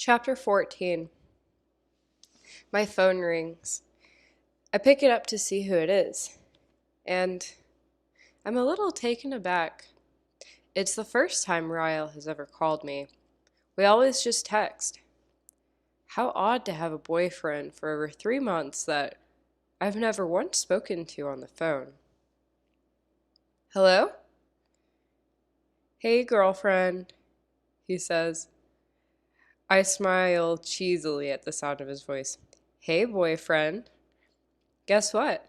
Chapter 14. My phone rings. I pick it up to see who it is, and I'm a little taken aback. It's the first time Ryle has ever called me. We always just text. How odd to have a boyfriend for over 3 months that I've never once spoken to on the phone. Hello? Hey, girlfriend, he says. I smile cheesily at the sound of his voice. Hey, boyfriend. Guess what?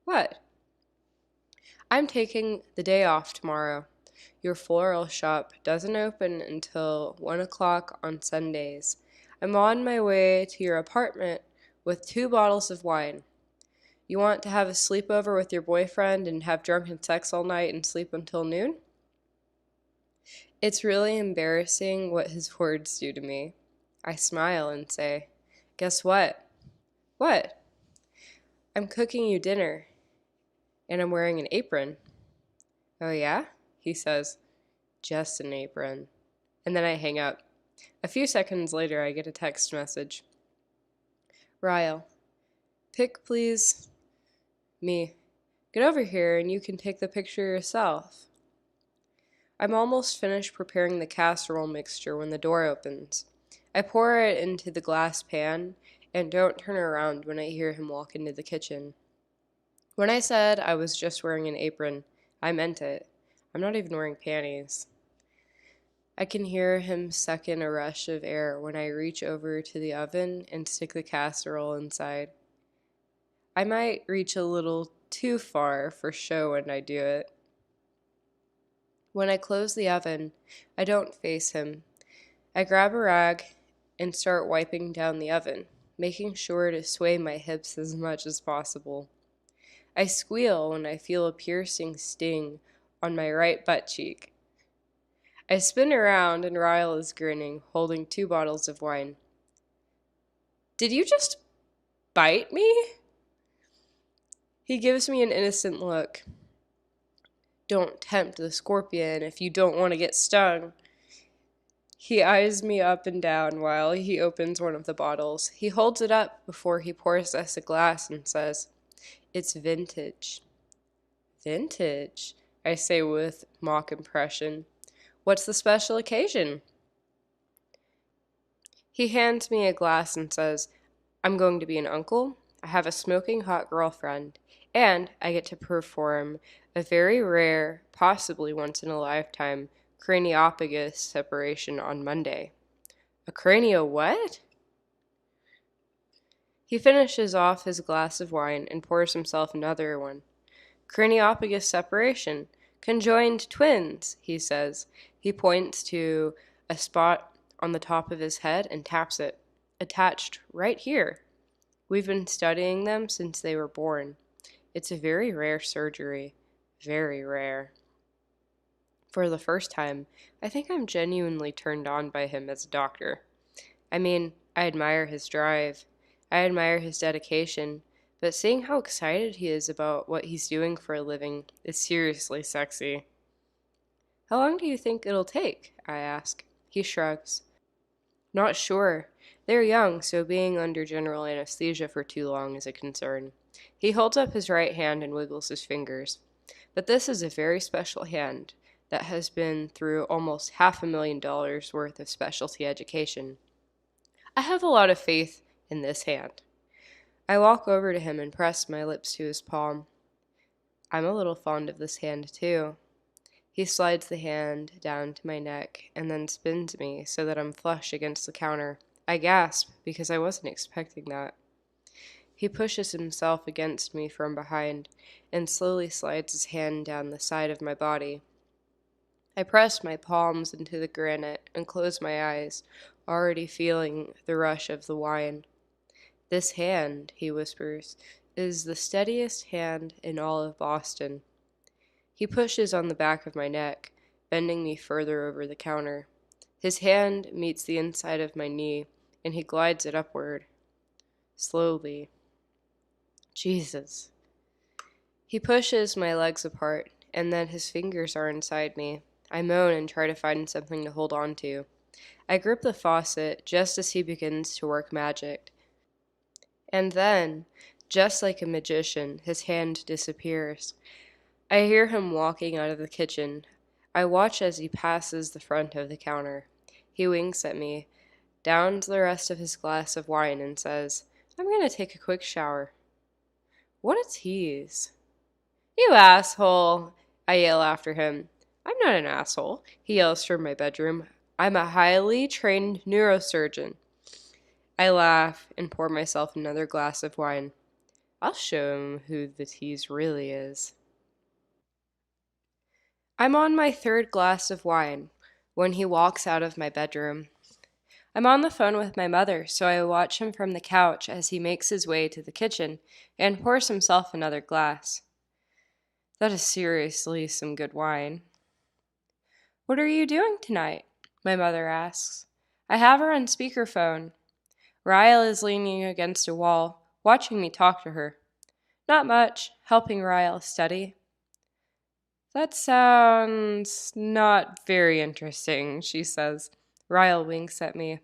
What? I'm taking the day off tomorrow. Your floral shop doesn't open until 1 o'clock on Sundays. I'm on my way to your apartment with 2 bottles of wine. You want to have a sleepover with your boyfriend and have drunken sex all night and sleep until noon? It's really embarrassing what his words do to me. I smile and say, Guess what? What? I'm cooking you dinner, and I'm wearing an apron. Oh yeah? He says, just an apron. And then I hang up. A few seconds later, I get a text message. Ryle, pic please. Me. Get over here and you can take the picture yourself. I'm almost finished preparing the casserole mixture when the door opens. I pour it into the glass pan and don't turn around when I hear him walk into the kitchen. When I said I was just wearing an apron, I meant it. I'm not even wearing panties. I can hear him suck in a rush of air when I reach over to the oven and stick the casserole inside. I might reach a little too far for show when I do it. When I close the oven, I don't face him. I grab a rag and start wiping down the oven, making sure to sway my hips as much as possible. I squeal when I feel a piercing sting on my right butt cheek. I spin around and Ryle is grinning, holding 2 bottles of wine. Did you just bite me? He gives me an innocent look. Don't tempt the scorpion if you don't want to get stung. He eyes me up and down while he opens one of the bottles. He holds it up before he pours us a glass and says, It's vintage. Vintage? I say with mock impression. What's the special occasion? He hands me a glass and says, I'm going to be an uncle. I have a smoking hot girlfriend, and I get to perform a very rare, possibly once in a lifetime, craniopagus separation on Monday. A cranio what? He finishes off his glass of wine and pours himself another one. Craniopagus separation. Conjoined twins, he says. He points to a spot on the top of his head and taps it. Attached right here. We've been studying them since they were born. It's a very rare surgery. Very rare. For the first time, I think I'm genuinely turned on by him as a doctor. I mean, I admire his drive. I admire his dedication. But seeing how excited he is about what he's doing for a living is seriously sexy. How long do you think it'll take? I ask. He shrugs. Not sure. They're young, so being under general anesthesia for too long is a concern. He holds up his right hand and wiggles his fingers. But this is a very special hand that has been through almost $500,000 worth of specialty education. I have a lot of faith in this hand. I walk over to him and press my lips to his palm. I'm a little fond of this hand, too. He slides the hand down to my neck and then spins me so that I'm flush against the counter. I gasp because I wasn't expecting that. He pushes himself against me from behind and slowly slides his hand down the side of my body. I press my palms into the granite and close my eyes, already feeling the rush of the wine. This hand, he whispers, is the steadiest hand in all of Boston. He pushes on the back of my neck, bending me further over the counter. His hand meets the inside of my knee, and he glides it upward. Slowly. Jesus. He pushes my legs apart, and then his fingers are inside me. I moan and try to find something to hold on to. I grip the faucet just as he begins to work magic. And then, just like a magician, his hand disappears. I hear him walking out of the kitchen. I watch as he passes the front of the counter. He winks at me, downs the rest of his glass of wine, and says, "I'm going to take a quick shower." What a tease. "You asshole!" I yell after him. "I'm not an asshole," he yells from my bedroom. "I'm a highly trained neurosurgeon." I laugh and pour myself another glass of wine. I'll show him who the tease really is. I'm on my third glass of wine when he walks out of my bedroom. I'm on the phone with my mother, so I watch him from the couch as he makes his way to the kitchen and pours himself another glass. That is seriously some good wine. "What are you doing tonight?" my mother asks. I have her on speakerphone. Ryle is leaning against a wall, watching me talk to her. "Not much, helping Ryle study." "That sounds not very interesting," she says. Ryle winks at me.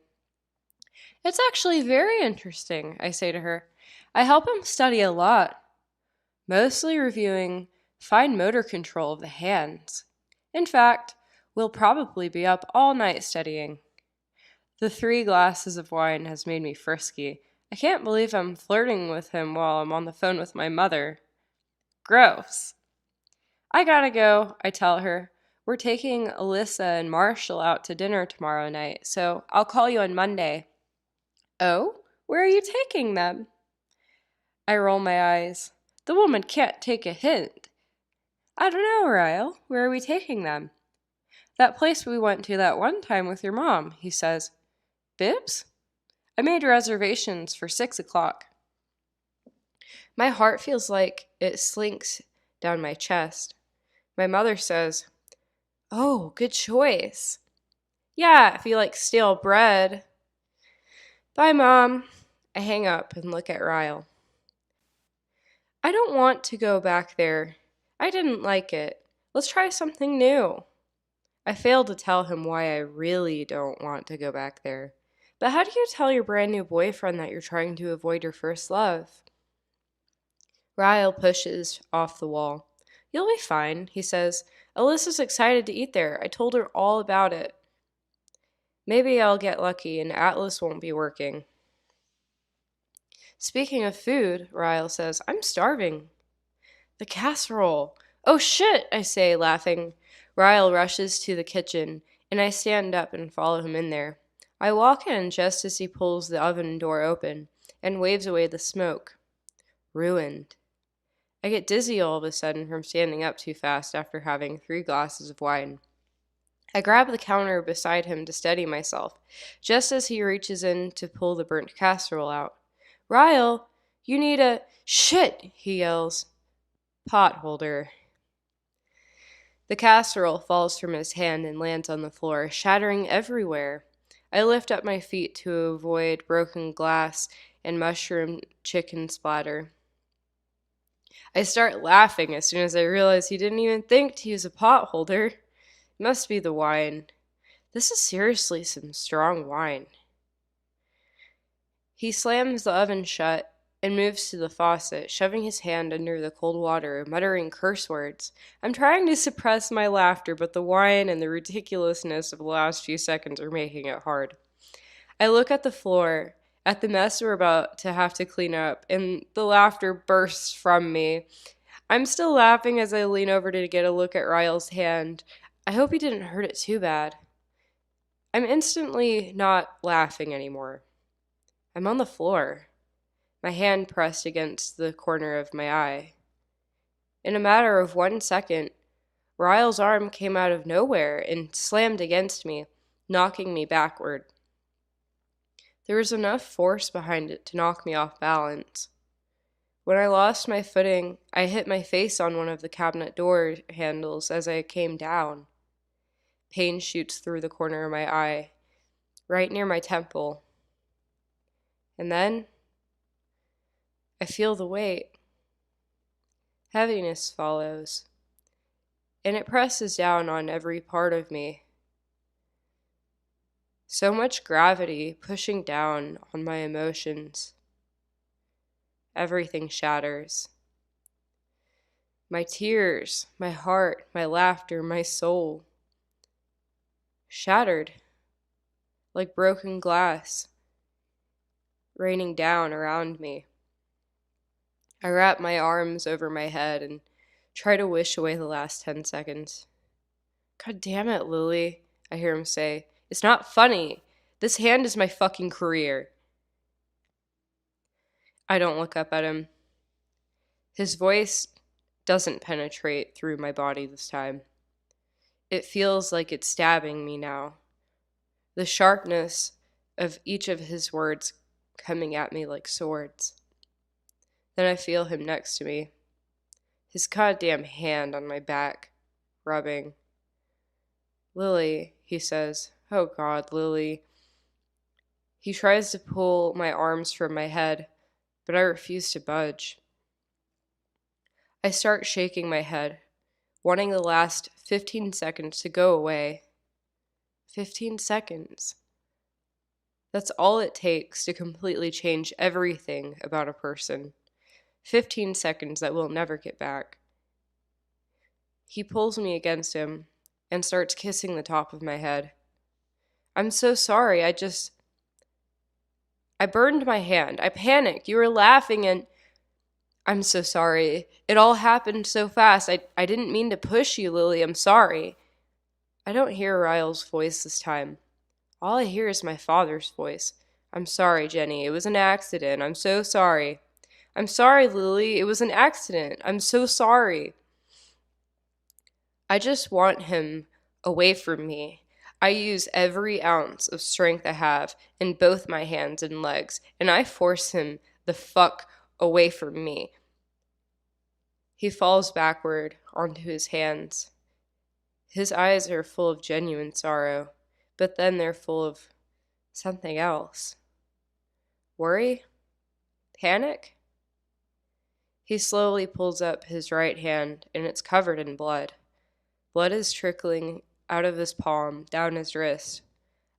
"It's actually very interesting," I say to her. "I help him study a lot, mostly reviewing fine motor control of the hands. In fact, we'll probably be up all night studying." The 3 glasses of wine has made me frisky. I can't believe I'm flirting with him while I'm on the phone with my mother. Gross. "I gotta go," I tell her. "We're taking Alyssa and Marshall out to dinner tomorrow night, so I'll call you on Monday." "Oh? Where are you taking them?" I roll my eyes. The woman can't take a hint. "I don't know, Ryle. Where are we taking them?" "That place we went to that one time with your mom," he says. "Bibbs?" "I made reservations for 6 o'clock. My heart feels like it slinks down my chest. My mother says, "Oh, good choice." "Yeah, if you like stale bread." "Bye, Mom." I hang up and look at Ryle. "I don't want to go back there. I didn't like it. Let's try something new." I fail to tell him why I really don't want to go back there. But how do you tell your brand new boyfriend that you're trying to avoid your first love? Ryle pushes off the wall. "You'll be fine," he says. "Alyssa's excited to eat there. I told her all about it. Maybe I'll get lucky and Atlas won't be working." "Speaking of food," Ryle says, "I'm starving." "The casserole." "Oh shit," I say, laughing. Ryle rushes to the kitchen, and I stand up and follow him in there. I walk in just as he pulls the oven door open and waves away the smoke. Ruined. I get dizzy all of a sudden from standing up too fast after having 3 glasses of wine. I grab the counter beside him to steady myself, just as he reaches in to pull the burnt casserole out. "Ryle, you need a—" "Shit!" he yells. "Pot holder." The casserole falls from his hand and lands on the floor, shattering everywhere. I lift up my feet to avoid broken glass and mushroom chicken splatter. I start laughing as soon as I realize he didn't even think to use a pot holder. It must be the wine. This is seriously some strong wine. He slams the oven shut and moves to the faucet, shoving his hand under the cold water, muttering curse words. I'm trying to suppress my laughter, but the wine and the ridiculousness of the last few seconds are making it hard. I look at the floor, at the mess we're about to have to clean up, and the laughter bursts from me. I'm still laughing as I lean over to get a look at Ryle's hand. I hope he didn't hurt it too bad. I'm instantly not laughing anymore. I'm on the floor, my hand pressed against the corner of my eye. In a matter of 1 second, Ryle's arm came out of nowhere and slammed against me, knocking me backward. There was enough force behind it to knock me off balance. When I lost my footing, I hit my face on one of the cabinet door handles as I came down. Pain shoots through the corner of my eye, right near my temple. And then I feel the weight. Heaviness follows, and it presses down on every part of me. So much gravity pushing down on my emotions. Everything shatters. My tears, my heart, my laughter, my soul. Shattered like broken glass raining down around me. I wrap my arms over my head and try to wish away the last 10 seconds. God damn it, Lily, I hear him say. It's not funny. This hand is my fucking career. I don't look up at him. His voice doesn't penetrate through my body this time. It feels like it's stabbing me now. The sharpness of each of his words coming at me like swords. Then I feel him next to me, his goddamn hand on my back, rubbing. Lily, he says. Oh God, Lily. He tries to pull my arms from my head, but I refuse to budge. I start shaking my head, wanting the last 15 seconds to go away. 15 seconds. That's all it takes to completely change everything about a person. 15 seconds that we'll never get back. He pulls me against him and starts kissing the top of my head. I'm so sorry, I burned my hand. I panicked. You were laughing and I'm so sorry. It all happened so fast. I didn't mean to push you, Lily. I'm sorry. I don't hear Ryle's voice this time. All I hear is my father's voice. I'm sorry, Jenny. It was an accident. I'm so sorry. I'm sorry, Lily. It was an accident. I'm so sorry. I just want him away from me. I use every ounce of strength I have in both my hands and legs, and I force him the fuck away from me. He falls backward onto his hands. His eyes are full of genuine sorrow, but then they're full of something else. Worry? Panic? He slowly pulls up his right hand, and it's covered in blood. Blood is trickling out of his palm, down his wrist.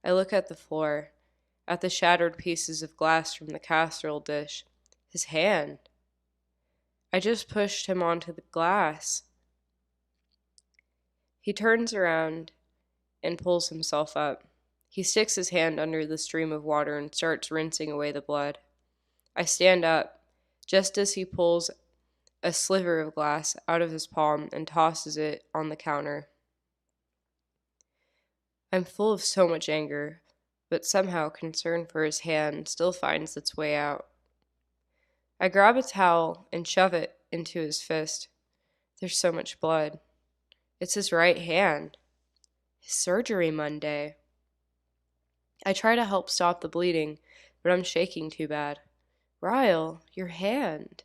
I look at the floor, at the shattered pieces of glass from the casserole dish. His hand. I just pushed him onto the glass. He turns around and pulls himself up. He sticks his hand under the stream of water and starts rinsing away the blood. I stand up, just as he pulls a sliver of glass out of his palm and tosses it on the counter. I'm full of so much anger, but somehow concern for his hand still finds its way out. I grab a towel and shove it into his fist. There's so much blood. It's his right hand. His surgery Monday. I try to help stop the bleeding, but I'm shaking too bad. Ryle, your hand.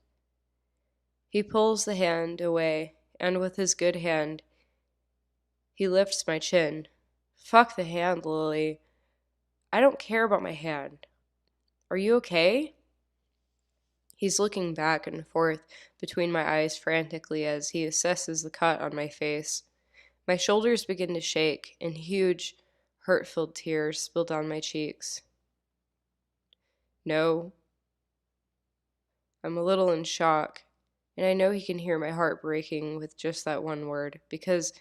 He pulls the hand away, and with his good hand, he lifts my chin. Fuck the hand, Lily. I don't care about my hand. Are you okay? He's looking back and forth between my eyes frantically as he assesses the cut on my face. My shoulders begin to shake, and huge, hurt-filled tears spill down my cheeks. No. I'm a little in shock, and I know he can hear my heart breaking with just that one word, because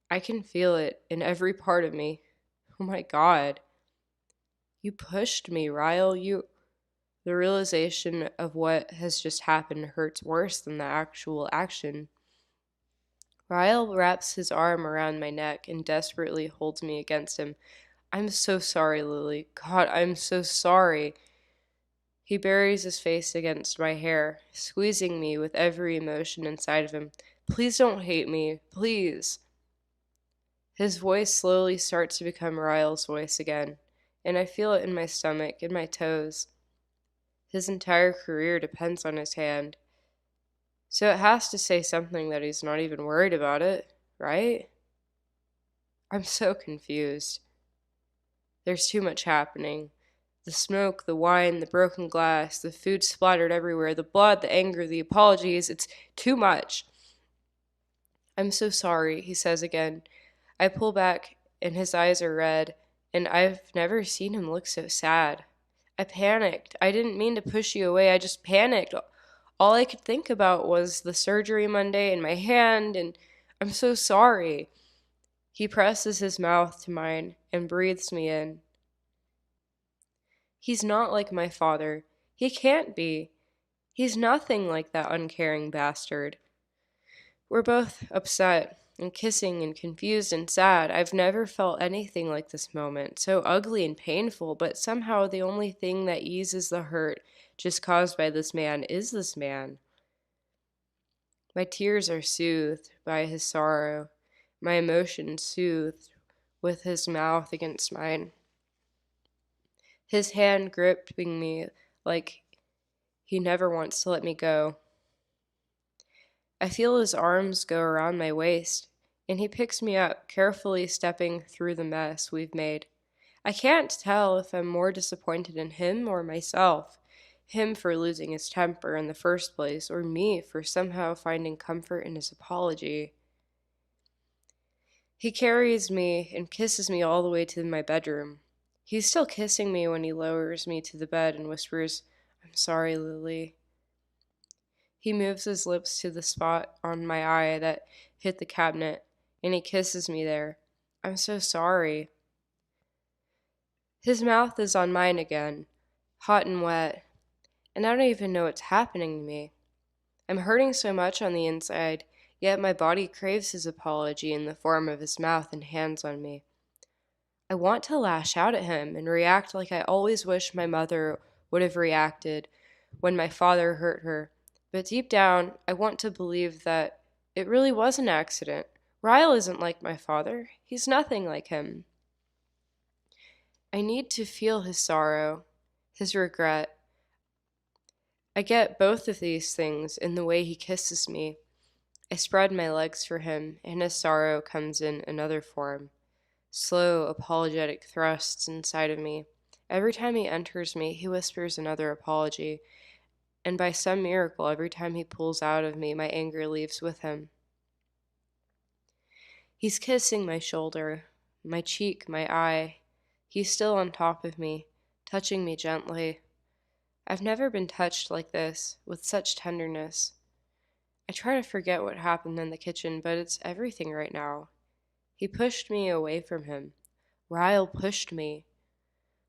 I can feel it in every part of me. Oh my God. You pushed me, Ryle. The realization of what has just happened hurts worse than the actual action. Ryle wraps his arm around my neck and desperately holds me against him. I'm so sorry, Lily. God, I'm so sorry. He buries his face against my hair, squeezing me with every emotion inside of him. Please don't hate me. Please. His voice slowly starts to become Ryle's voice again, and I feel it in my stomach, in my toes. His entire career depends on his hand. So it has to say something that he's not even worried about it, right? I'm so confused. There's too much happening. The smoke, the wine, the broken glass, the food splattered everywhere, the blood, the anger, the apologies. It's too much. I'm so sorry, he says again. I pull back, and his eyes are red, and I've never seen him look so sad. I panicked. I didn't mean to push you away. I just panicked. All I could think about was the surgery Monday and my hand, and I'm so sorry. He presses his mouth to mine and breathes me in. He's not like my father. He can't be. He's nothing like that uncaring bastard. We're both upset and kissing and confused and sad. I've never felt anything like this moment, so ugly and painful, but somehow the only thing that eases the hurt just caused by this man is this man. My tears are soothed by his sorrow, my emotions soothed with his mouth against mine. His hand gripping me like he never wants to let me go. I feel his arms go around my waist, and he picks me up, carefully stepping through the mess we've made. I can't tell if I'm more disappointed in him or myself, him for losing his temper in the first place, or me for somehow finding comfort in his apology. He carries me and kisses me all the way to my bedroom. He's still kissing me when he lowers me to the bed and whispers, "I'm sorry, Lily." He moves his lips to the spot on my eye that hit the cabinet, and he kisses me there. "I'm so sorry." His mouth is on mine again, hot and wet, and I don't even know what's happening to me. I'm hurting so much on the inside, yet my body craves his apology in the form of his mouth and hands on me. I want to lash out at him and react like I always wish my mother would have reacted when my father hurt her. But deep down, I want to believe that it really was an accident. Ryle isn't like my father. He's nothing like him. I need to feel his sorrow, his regret. I get both of these things in the way he kisses me. I spread my legs for him, and his sorrow comes in another form. Slow, apologetic thrusts inside of me. Every time he enters me, he whispers another apology. And by some miracle, every time he pulls out of me, my anger leaves with him. He's kissing my shoulder, my cheek, my eye. He's still on top of me, touching me gently. I've never been touched like this, with such tenderness. I try to forget what happened in the kitchen, but it's everything right now. He pushed me away from him. Ryle pushed me.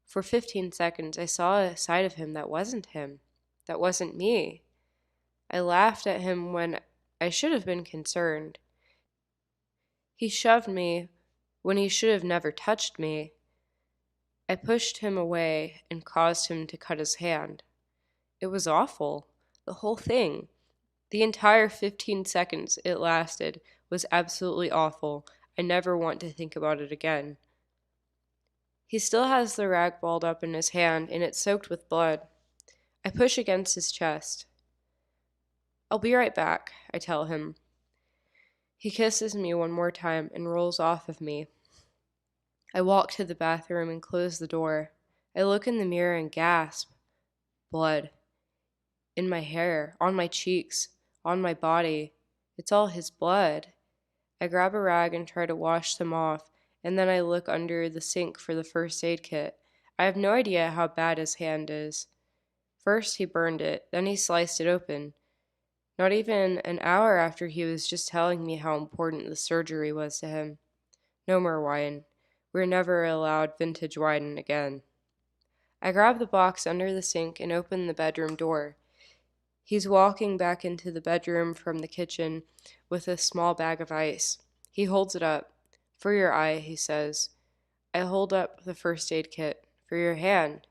For 15 seconds, I saw a side of him that wasn't him. That wasn't me. I laughed at him when I should have been concerned. He shoved me when he should have never touched me. I pushed him away and caused him to cut his hand. It was awful. The whole thing. The entire 15 seconds it lasted was absolutely awful. I never want to think about it again. He still has the rag balled up in his hand, and it's soaked with blood. I push against his chest. "I'll be right back," I tell him. He kisses me one more time and rolls off of me. I walk to the bathroom and close the door. I look in the mirror and gasp. Blood. In my hair, on my cheeks, on my body. It's all his blood. I grab a rag and try to wash them off, and then I look under the sink for the first aid kit. I have no idea how bad his hand is. First he burned it, then he sliced it open. Not even an hour after he was just telling me how important the surgery was to him. No more wine. We're never allowed vintage wine again. I grab the box under the sink and open the bedroom door. He's walking back into the bedroom from the kitchen with a small bag of ice. He holds it up. "For your eye," he says. I hold up the first aid kit. "For your hand."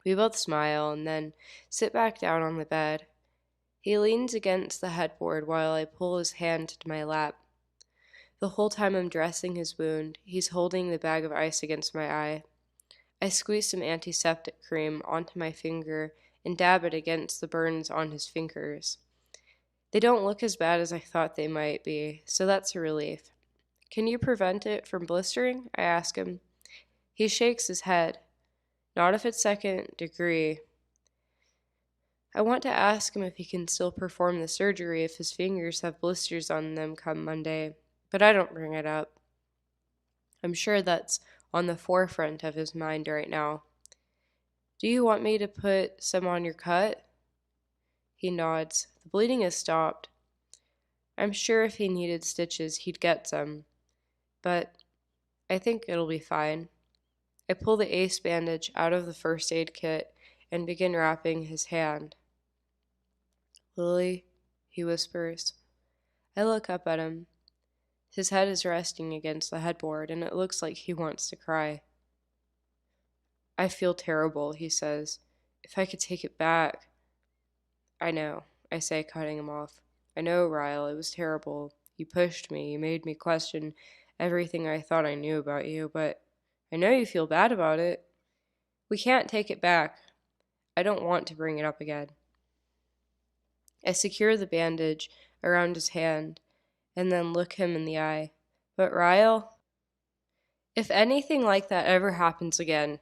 We both smile and then sit back down on the bed. He leans against the headboard while I pull his hand to my lap. The whole time I'm dressing his wound, he's holding the bag of ice against my eye. I squeeze some antiseptic cream onto my finger and dab it against the burns on his fingers. They don't look as bad as I thought they might be, so that's a relief. "Can you prevent it from blistering?" I ask him. He shakes his head. "Not if it's second degree." I want to ask him if he can still perform the surgery if his fingers have blisters on them come Monday, but I don't bring it up. I'm sure that's on the forefront of his mind right now. Do you want me to put some on your cut? He nods. The bleeding has stopped. I'm sure if he needed stitches, he'd get some, but I think it'll be fine. I pull the ace bandage out of the first aid kit and begin wrapping his hand. Lily, he whispers. I look up at him. His head is resting against the headboard, and it looks like he wants to cry. I feel terrible, he says. If I could take it back. I know, I say, cutting him off. I know, Ryle, it was terrible. You pushed me, you made me question everything I thought I knew about you, but I know you feel bad about it. We can't take it back. I don't want to bring it up again. I secure the bandage around his hand and then look him in the eye. But Ryle, if anything like that ever happens again,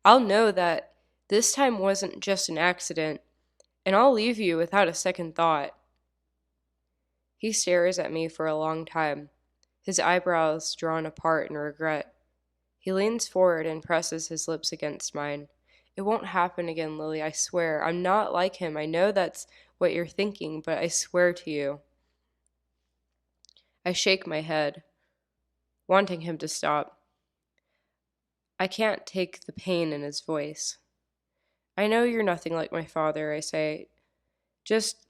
I'll know that this time wasn't just an accident, and I'll leave you without a second thought. He stares at me for a long time, his eyebrows drawn apart in regret. He leans forward and presses his lips against mine. It won't happen again, Lily, I swear. I'm not like him. I know that's what you're thinking, but I swear to you. I shake my head, wanting him to stop. I can't take the pain in his voice. I know you're nothing like my father, I say. Just,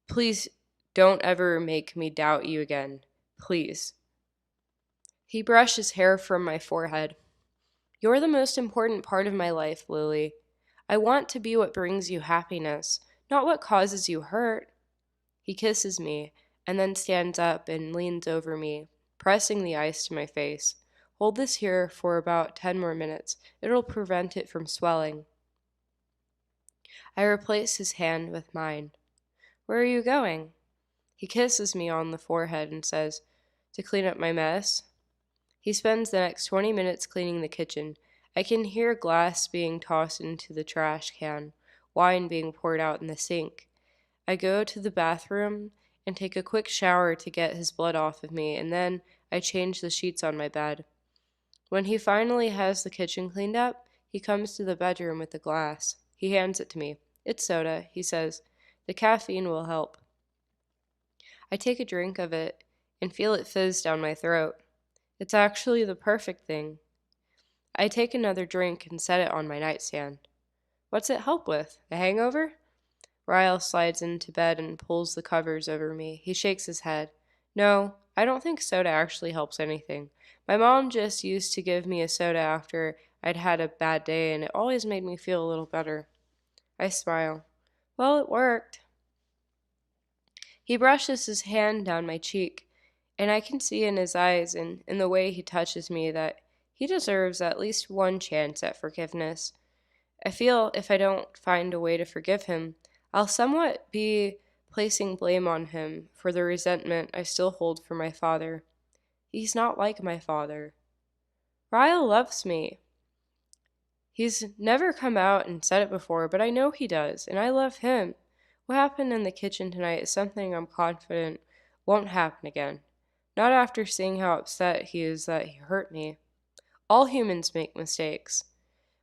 please don't ever make me doubt you again. Please. He brushes hair from my forehead. You're the most important part of my life, Lily. I want to be what brings you happiness, not what causes you hurt. He kisses me, and then stands up and leans over me, pressing the ice to my face. Hold this here for about 10 more minutes. It'll prevent it from swelling. I replace his hand with mine. Where are you going? He kisses me on the forehead and says, to clean up my mess. He spends the next 20 minutes cleaning the kitchen. I can hear glass being tossed into the trash can, wine being poured out in the sink. I go to the bathroom and take a quick shower to get his blood off of me, and then I change the sheets on my bed. When he finally has the kitchen cleaned up, he comes to the bedroom with the glass. He hands it to me. It's soda, he says. The caffeine will help. I take a drink of it and feel it fizz down my throat. It's actually the perfect thing. I take another drink and set it on my nightstand. What's it help with? A hangover? Ryle slides into bed and pulls the covers over me. He shakes his head. No, I don't think soda actually helps anything. My mom just used to give me a soda after I'd had a bad day, and it always made me feel a little better. I smile. Well, it worked. He brushes his hand down my cheek, and I can see in his eyes and in the way he touches me that he deserves at least one chance at forgiveness. I feel if I don't find a way to forgive him, I'll somewhat be placing blame on him for the resentment I still hold for my father. He's not like my father. Ryle loves me. He's never come out and said it before, but I know he does, and I love him. What happened in the kitchen tonight is something I'm confident won't happen again. Not after seeing how upset he is that he hurt me. All humans make mistakes.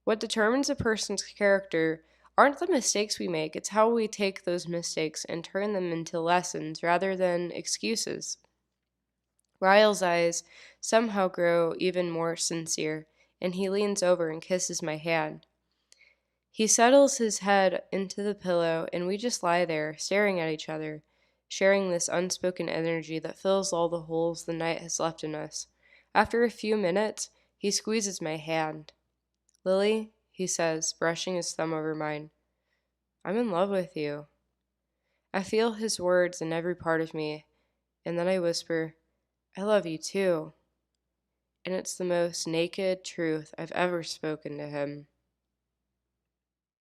What determines a person's character aren't the mistakes we make, it's how we take those mistakes and turn them into lessons rather than excuses. Ryle's eyes somehow grow even more sincere, and he leans over and kisses my hand. He settles his head into the pillow, and we just lie there, staring at each other, sharing this unspoken energy that fills all the holes the night has left in us. After a few minutes, he squeezes my hand. Lily, he says, brushing his thumb over mine, I'm in love with you. I feel his words in every part of me, and then I whisper, I love you too. And it's the most naked truth I've ever spoken to him.